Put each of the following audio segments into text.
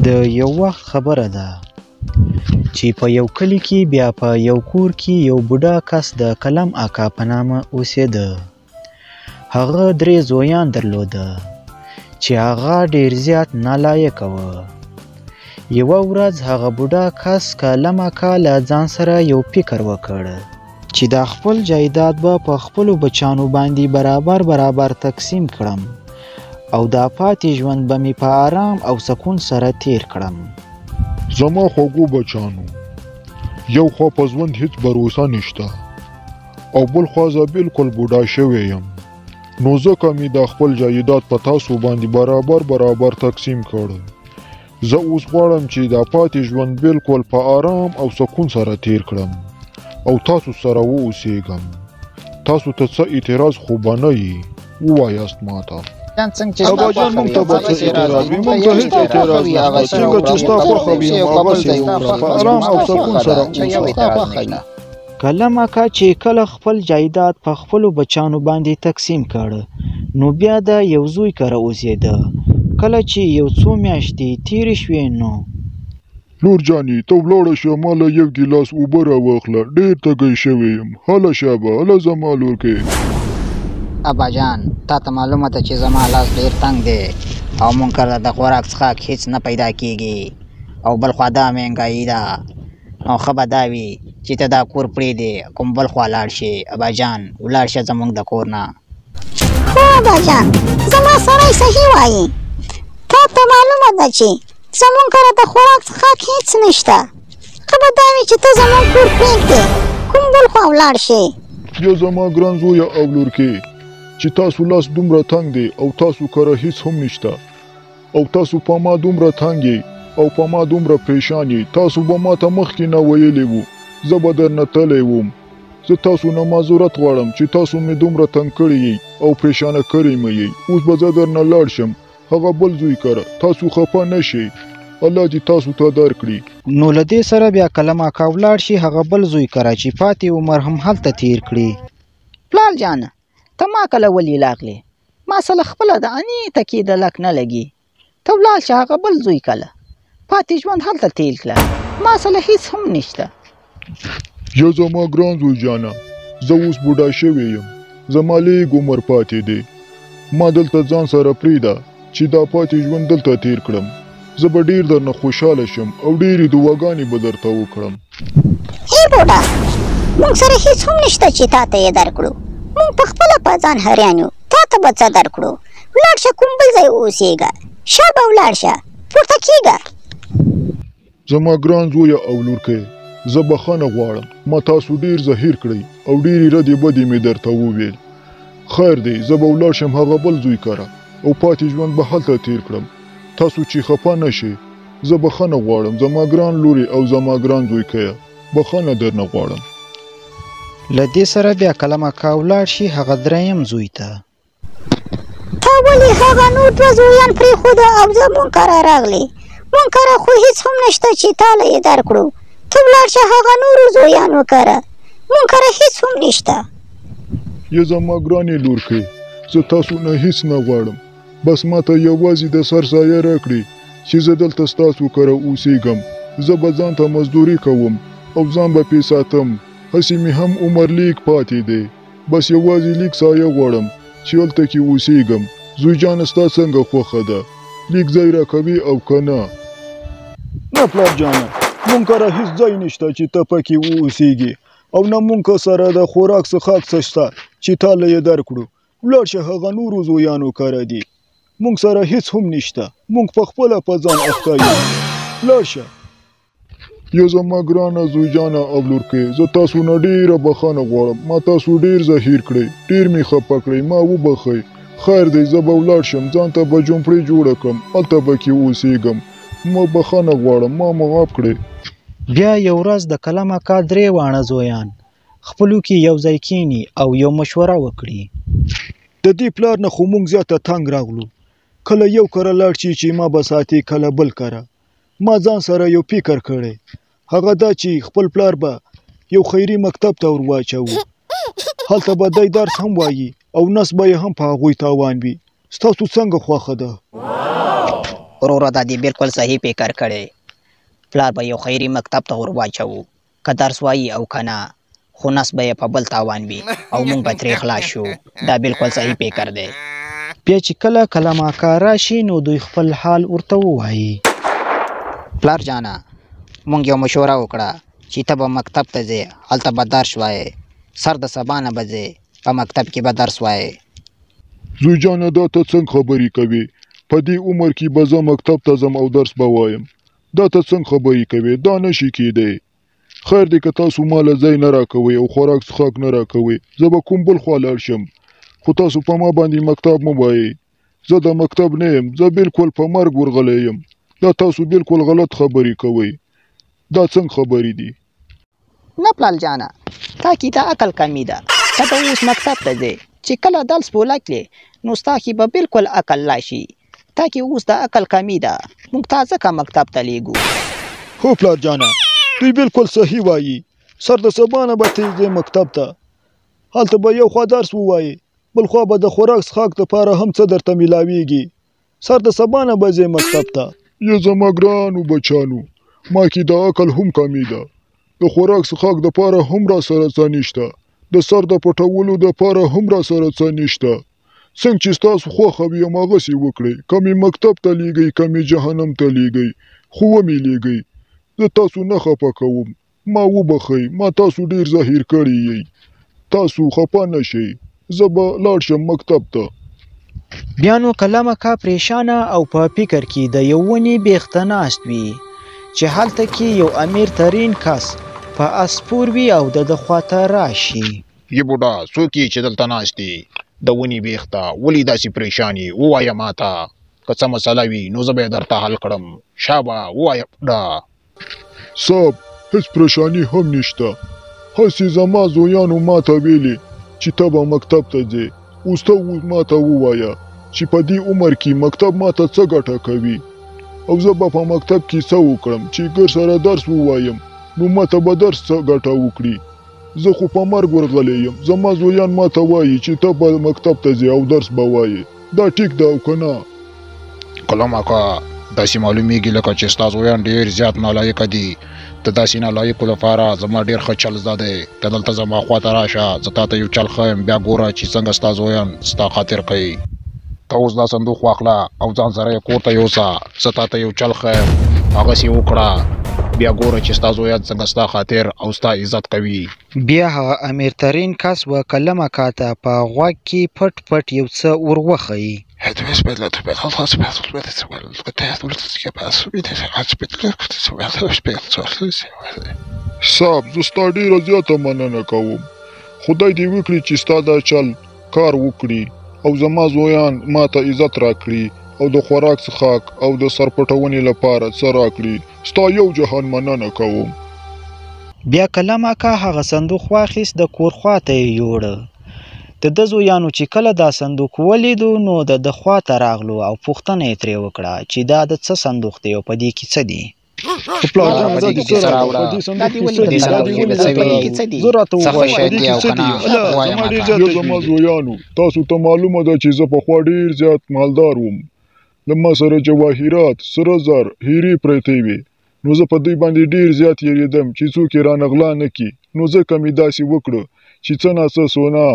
د یو وخت خبره ده چې په یو کلی کې بیا په یو کور کې یو بوډا کس د کلم اکا په نامه اوسېده. هغه 3 زویان درلوده چې هغه ډیر زیات نالایقه وه. یوه ورځ هغه بوډا کس کلم اکا له ځان سره یو فکر وکړ چې دا خپل جایداد به په خپلو بچیانو باندې برابر تقسیم کړم او دا پاتې ژوند به مې په آرام او سکون سره تیر کړم. زما خوږو بچانو، یو خوا په ژوند هیڅ بروسه نشته او بل خوا زه بالکل بوډا شوی یم، نو ځکه مې دا خپل جایداد په تاسو باندې برابر تقسیم کړ. زه اوس غواړم چې دا پاتې ژوند بالکل په آرام او سکون سره تیر کړم او تاسو سره واوسېږم. تاسو ته څه اعتراض خو به نه یي؟ ووایاست ماته. اباجان مونږ ته به څه اعتراض وي؟ مونږ ته هېڅ اعتراض نشته. څنګه چې ستا خوښه وي هماغسې وکړه، په آرام او سکون سره اوسه. کلم اکا چې کله خپل جایداد په خپلو بچیانو باندې تقسیم کړ، نو بیا د یو زوی کره اوسېده. کله چې یو څو میاشتې تېرې شوې نو لور جانې ته ولاړه شه، ما له یو ګیلاس اوبه راواخله، ډېر تږی شوی یم. هله شابه، هله زما لورکې. اباجان تا ته معلومه ده چې زما لاس ډېر تنګ دی او مونږ کره د خوراک څښاک هېڅ نه پیدا کېږي او بل خوا دا مهنګایي ده. نو ښه به دا وي چې ته دا کور پرېږدې، کوم بل خوا لاړ شې. اباجان ولاړ شه زموږ د کور نه. خو اباجان زما سړی صحیح وایي، تا ته معلومه ده چې زموږ کره د خوراک څښاک هېڅ نشته. ښه به دا وي چې ته زموږ کور پرېږدې، کوم بل خوا ولاړ شې. یا زما ګران زویه او لورکې چې تاسو لاس دومره تنګ دی او تاسو کره هیڅ هم نشته او تاسو په ما دومره تنګ یې او په ما دومره پریشان یې، تاسو به ما ته مخکې نه ویلي وو، زه به درنه تللی وم. زه تاسو نه معذورت غواړم چې تاسو مې دومره تنګ کړی یې او پریشانه کړی مې یې. اوس به زه درنه لاړ شم هغه بل زوی کره، تاسو خفه نه شئ، الله دې تاسو ته درکړي. نو له دې سره بیا کلم اکا ولاړ شي هغه بل زوی کره چې پاتې عمر هم هلته تیر کړي. پلار جانه ته ما کله ولې لاغلې؟ ما سره خپله د انې تکې د لک نه لګي. ته ولاړ شه هغه بل زوی کله پاتې ژوند هلته تیر کړه، ما سره هېڅ هم نشته. یا زما ګران زوی جانه، زه اوس بوډا شوی یم، زما لږ عمر پاتې دی. ما دلته ځان سره پرېږده چې دا پاتې ژوند دلته تیر کړم. زه به ډېر درنه خوشحاله شم او ډېرې دعاګانې به درته وکړم. ای بوډا، موږ سره هېڅ هم نشته چې تا ته یې درکړو. موږ په خپله په ځان حیران یو، تا ته به څه درکړو؟ ولاړ شه کوم بل ځای اوسېږه، شابه ولاړ شه، پورته کېږه. زما ګران زویه او لورکې، زه بخښنه غواړم، ما تاسو ډېر زهیر کړئ او ډېرې ردې بدې مې درته وویل. خیر دی، زه به ولاړ شم هغه بل زوی کره او پاتې ژوند به هلته تیر کړم. تاسو چې خفه نه شئ، زه بخښنه غواړم زما ګران لورې او زما ګران زویکیه، بخښنه درنه غواړم. له دې سره بیا کلم اکا ولاړ شي هغه 3یم زوی ته. تا ولې هغه نور 2 زویان پرېښوده او زموږ کره راغلې؟ موږ کره خو هېڅ هم نشته چې تا له یې درکړو. ته ولاړ شه هغه نورو زویانو کره، موږ کره هېڅ هم نشته. یا زما ګرانې لورکې، زه تاسو نه هېڅ نه غواړم، بس ما ته یوازې د سر سایه راکړئ چې زه دلته ستاسو کره اوسېږم. زه به ځان ته مزدوري کوم او ځان به پې ساتم. هسې مې هم عمر لیک پاتې دی، بس یوازې لیک سایه غواړم چې هلته کې اوسېږم. زوی جانه ستا څنګه خوښه ده؟ لیک ځای راکوي او که نه؟ نه پلار جانه، مونږ کره هېڅ ځای نشته چې ته پکې واوسېږې او نه مونږ سره د خوراک څښاک څه شته چې تا له یې درکړو. ولاړ شه هغه نورو زویانو کره دي، مونږ سره هېڅ هم نشته، مونږ په خپله په ځان اخته یو. ولاړ شه. یا زما ګرانه زوی جانه او لورکې، زه تاسو نه ډېره بخښنه غواړم، ما تاسو ډېر زهیر کړئ، ډېر مې خفه کړئ، ما وبښئ. خیر دی، زه به ولاړ شم، ځان ته به جومپړې جوړه کړم، هلته به کې اوسېږم. ما بخښنه غواړم، ما معاف کړئ. بیا یو ورځ د کلم اکا 3 واړه زویان خپلو کې یو ځای کېني او یو مشوره وکړي. د دې پلار نه خو مونږ زیاته تنګ راغلو، کله یو کره لاړ شي چې ما به ساتي، کله بل کره. ما ځان سره یو فکر کړی، هغه دا چې خپل پلار به یو خیري مکتب ته ور واچوو، هلته به دی درس هم وایي او نس به یې هم په هغوی تاوان وي. ستاسو څنګه خوښه ده؟ وروره دا دې بالکل صحیح فکر کړی پلار به یو خیري مکتب ته ور واچوو که درس وایي او که نه خو نس به یې په بل تاوان وي او موږ به ترې خلاص شو دا بالکل صحیح فکر دی بیا چې کله کلم اکا راشي نو دوی خپل حال ورته ووایي پلار جانه موږ یو مشوره وکړه چې ته به مکتب ته ځې هلته به درس وایې سر د سبا نه به ځې په مکتب کې به درس وایې زوی جانه دا ته څنګه خبرې کوې په دې عمر کې به زه مکتب ته ځم او درس به وایم دا ته څنګه خبرې کوې دا نشي کېدی خیر دی که تاسو ماله ځای نه راکوئ او خوراک څښاک نه راکوئ زه به کوم بل خوا لاړ شم خو تاسو په ما باندې مکتب مه وایئ زه د مکتب نه یم زه بالکل په مرګ ورغلی یم دا تاسو بالکل غلط خبرې کوئ دا څنګه خبرې دي نه پلار جانه تا کې ته عقل کمی ده ته به اوس مکتب ته ځې چې کله درس بوله کړې نو ستا کې به بالکل عقل راشي تا کې اوس د عقل کمی ده موږ تا ځکه مکتب ته لیږو هو پلار جانه دوی بالکل صحیح وایي سر د سبا نه به تېږې مکتب ته هلته به یو خوا درس ووایي بل خوا به د خوراک څښاک دپاره هم څه درته میلاویږي سر د سبا نه به ځې مکتب ته یا زما ګرانو بچانو ما کې د عقل هم کمی ده د خوراک څښاک دپاره هم را سره څه نشته د سر د پټولو دپاره هم را سره څه نشته څنګه چې ستاسو خوښه وي هماغسې وکړئ که مې مکتب ته لیږئ که مې جهنم ته لیږئ خو ومې لیږئ زه تاسو نه خفه کوم ما وبخئ ما تاسو ډیر زهیر کړی یئ تاسو خفه نشئ زه به لاړ شم مکتب ته بیا نو کلم اکا پریشانه او په فکر کې د یو ونې بیخته ناست وي چې هلته کې یو امیر ترین کس په اس سپور وي او د خواته راشي ی بوډا څوک یې چې دلته ناست دی د ونې بیخته ولې داسې پریشان یې ووایه ماته که څه مسله وي نو زه به یې درته حل کړم شابه ووایه بوډا صاحب هیڅ پریشانی هم نشته هسې زما زویانو ما ته ویلي چې ته به مکتب ته ځې اوس ته ما ته ووایه چې په دې عمر کې مکتب ما ته څه ګټه کوي او زه به په مکتب کې څه وکړم چې ګر سره درس ووایم نو ما ته به درس څه ګټه وکړي زه خو په مرګ ورغلی یم زما زویان ما ته وایي چې ته به مکتب ته ځې او درس به وایې دا ټیک ده او که نه کلم اکا داسې معلومیږي لکه چې ستا زویان ډېر زیات نالایقه دي د داسې نالایقو لپاره زما ډېر ښه چل زده دی ته دلته زما خواته راشه زه تا ته یو چل ښیم بیا ګوره چې څنګه ستا زویان ستا خاطر کوي ته اوس دا صندوق واخله او ځان سره یې کور ته یوسه زه تا ته یو چل ښیم هغسې وکړه بیا ګوره چې ستا زویان څنګه ستا خاطر او ستا عزت کوي بیا هغه امیر ترین کس و کلم اکا ته په غوږ کې پټ پټ یو څه ور وښیي صاحب زه ستا ډېره زیاته مننه کوم خدای دې وکړي چې ستا دا چل کار وکړي او زما زویان ما ته عزت راکړي او د خوراک څښاک او د سرپټونې لپاره څه راکړي ستا یو جهان مننه کوم بیا کلم اکا هغه صندوق واخیست د کور خواته یې یوړه د ده زویانو چې کله دا صندوق ولیدو نو د خواته راغلو او پوښتنه یې ترې وکړه چې دا د څه صندوق دی او په دې کې څه دي پلار جانه دا دې څه راوړه دا دې صندوق کې څه دي زه راته ووایه دې کې څه دي زما ډېر زیات زما زویانو تاسو ته معلومه ده چې زه پخوا ډېر زیات مالدار وم له ما سره جواهرات سره زر هیرې پرتې وې نو زه په دوی باندې ډېر زیات یېرېدم چې څوک یې رانه غلا نه کړي نو ځکه مې داسې وکړه چې څه ناڅه سونا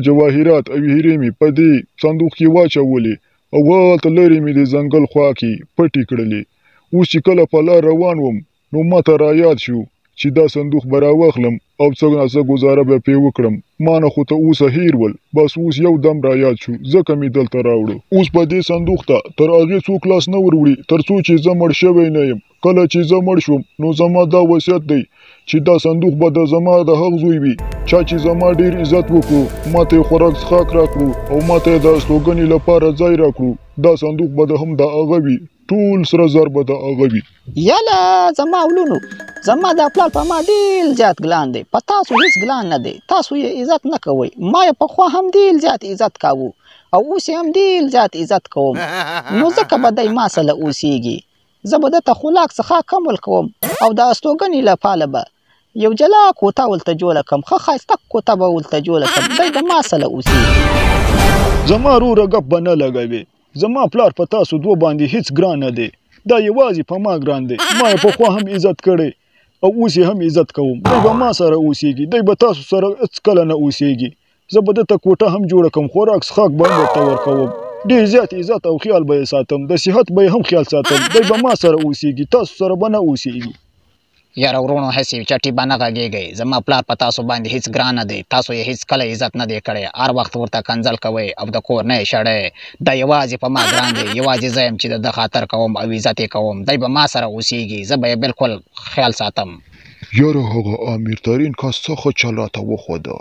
جواهرات او هیرې مې په دې صندوق کې واچولې او هلته لرې مې د ځنګل خوا کې پټې کړلې اوس چې کله په لار روان وم نو ما ته رایاد شو چې دا صندوق به راواخلم او څه ناڅه ګزاره به پرې وکړم ما نه خو ته اوسه هیر ول بس اوس یو دم رایاد شو ځکه مې دلته راوړو اوس په دې صندوق ته تر هغې څوک لاس نه ور وړي تر څو چې زه مړ شوی نه یم کله چې زه مړ شوم نو زما دا وصیت دی چې دا صندوق به د زما د هغه زوی وي چا چې زما ډېر عزت وکړو ما ته یې خوراک څښاک راکړو او ما ته یې د استوګنې لپاره ځای راکړو دا صندوق به د هم د هغه وي ټول سره زر به د هغه وي یاله زما ولونو زما دا پلار په ما ډېر زیات ګلان دی په تاسو هېڅ ګلان نه دی تاسو یې عزت نه کوئ ما یې پخوا هم ډېر زیات عزت کاوه او اوس یې هم ډېر زیات عزت کوم نو ځکه به دی ما سره اوسیږي زه به دته خوراک څښاک کم ورکوم او د استوګنې لپاره به یو جلا کوټه ولته جوړه کړم ښه ښایسته کوټه به ولته جوړه کړم دی د ما سره اوسیږي زما وروره ګپ به نه لګوې زما پلار په تاسو دوه باندې هیڅ ګران نه دی، دا یوازې په ما ګران دی. ما یې پخوا هم عزت کړی او اوس یې هم عزت کوم. دی به ما سره اوسېږي، دی به تاسو سره هېڅکله نه اوسېږي. زه به دته کوټه هم جوړه کړم، خوراک څښاک به هم ورته ورکوم، ډېر زیات عزت او خیال به یې ساتم، د صحت به یې هم خیال ساتم. دی به ما سره اوسېږي، تاسو سره به نه اوسېږي. یاره ورونو هسې چټي به نه غږېږئ. زما پلار په تاسو باندې هیڅ ګران نه دی، تاسو یې هیڅ کله عزت نه دی کړی. هر وخت ورته کنځل کوئ او د کور نه یې شړئ. دا یوازې په ما ګران دی، یوازې زه یم چې د ده خاطر کوم او عزت یې کوم. دی به ما سره اوسېږي، زه به یې بلکل خیال ساتم. یاره هغه امیر ترین کس څه ښه چل راته وښوده.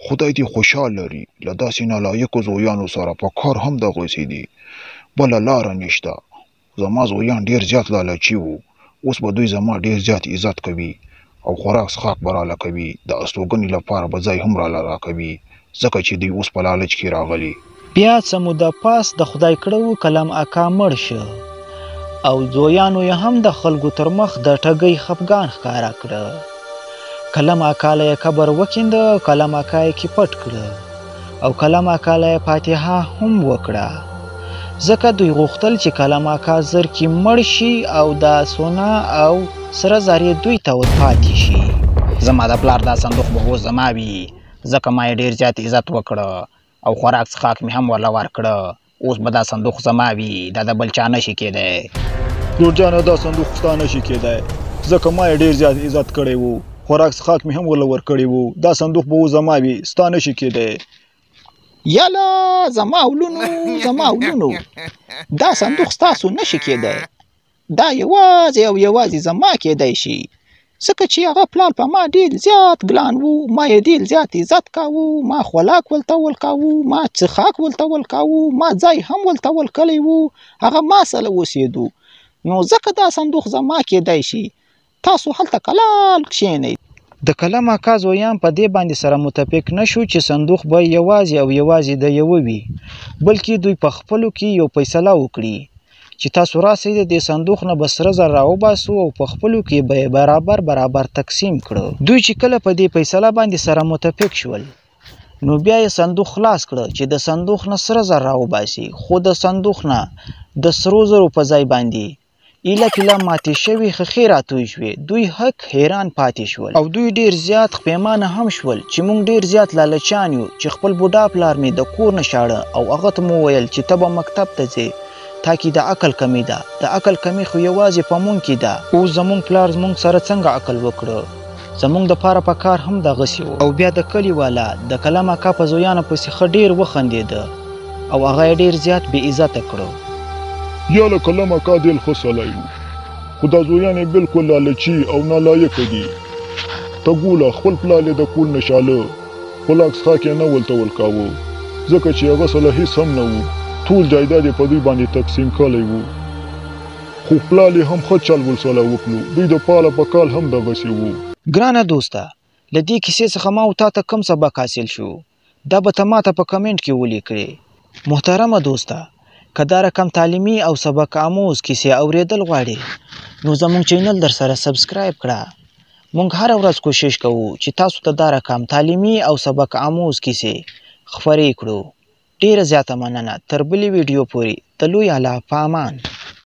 خدای دې خوشحال لري. له داسې نالایقو زویانو سره په کار هم دغسې دي. بله لاره نشته. زما زویان ډېر زیات لالچي وو، اوس به دوی زما ډېر زیات عزت کوي او خوراک څښاک به راله کوي. د استوګنې لپاره به ځای هم راله راکوي، ځکه چې دوی اوس په لالچ کې راغلي. بیا څه موده پس د خدای کړه و کلم اکا مړ شه او زویانو یې هم د خلکو تر مخ د ټګۍ خفګان ښکاره کړه. کلم اکا له یې قبر وکینده، کلم اکا یې کې پټ کړه او کلم اکا له یې فاتحه هم وکړه، ځکه دوی غوښتل چې کلم اکا زر کې مړ شي او دا سونا او سره زر یې دوی ته پاتې شي. زما د پلار دا صندوق به اوس زما وي، ځکه ما یې ډېر زیات عزت وکړه او خوراک څښاک مې هم ورله ورکړه. اوس به دا صندوق زما وي، دا د بل چا نشي کېدی. لور جانه دا صندوق ستا نشي کېدی، ځکه ما یې ډېر زیات عزت کړی و، خوراک څښاک مې هم ورله ورکړی و. دا صندوق به اوس زما وي، ستا نشي کېدی. یالا زما ولونو زما ولونو، دا صندوق ستاسو نشي کېدی، دا یوازې او یوازې زما کېدی شي، ځکه چې هغه پلار په ما ډېر زیات ګلان و، ما یې ډېر زیات عزت کاوه، ما خوراک ولته ورکاوه، ما څښاک ولته ورکاوه، ما ځای هم ولته ورکړی و، هغه ما سره اوسېدو، نو ځکه دا صندوق زما کېدی شي. تاسو هلته کلال کښېنئ. د کلم اکا زویان په دې باندې سره متفق نشو چې صندوق به یوازې او یوازې د یوه وي، بلکې دوی په خپلو کې یو فیصله وکړي چې تاسو راسئ د دې صندوق نه به سره زر راوباسو او په خپلو کې به یې برابر تقسیم کړو. دوی چې کله په دې فیصله باندې سره متفق شول، نو بیا یې صندوق خلاص کړه چې د صندوق نه سره زر راوباسي، خو د صندوق نه د سرو زرو په ځای باندې ایله پیله ماتې شوي خښې راتوی شوې. دوی حق حیران پاتې شول او دوی ډېر زیات پښیمانه هم شول چې موږ ډېر زیات لالچان یو چې خپل بوډا پلار مې د کور نه شاړه او هغه ته مو ویل چې ته به مکتب ته ځې، تا کې د عقل کمی ده. د عقل کمی خو یوازې په مونږ کې ده. اوس زمونږ پلار زمونږ سره څنګه عقل وکړه، زمونږ دپاره په کار هم دغسې و. او بیا د کلي والا د کلم اکا په زویانو پسې ښه ډېر وخندېده او هغه یې ډېر زیات بې عزته کړو. یا له کلم اکا دل ښه سړی و، خو دا زویان یې بلکل لالچي او نالایقه دي. ته ګوله خپل پلار یې د کور نه شاله، خوراک څښاک یې نه ولته ورکاوه، ځکه چې هغه سره هېڅ هم نه و، ټول جایداد یې په دوی باندې تقسیم کړی و. خو پلار یې هم ښه چل ورسره وکړو، دوی دپاره په کال هم دغسې و. ګرانه دوسته، له دې کیسې څخه ما او تا ته کوم سبق حاصل شو؟ دا به ته ماته په کمنټ کې ولیکړې. محترمه دوسته، که دا رقم تعلیمي او سبق آموز کیسې اورېدل غواړې نو زموږ چینل در سره سبسکرایب کړه. موږ هره ورځ کوشش کوو چې تاسو ته دا رقم تعلیمي او سبق آموز کیسې خپرې کړو. ډېره زیاته مننه. تر بلې ویډیو پورې د لوی الله په امان.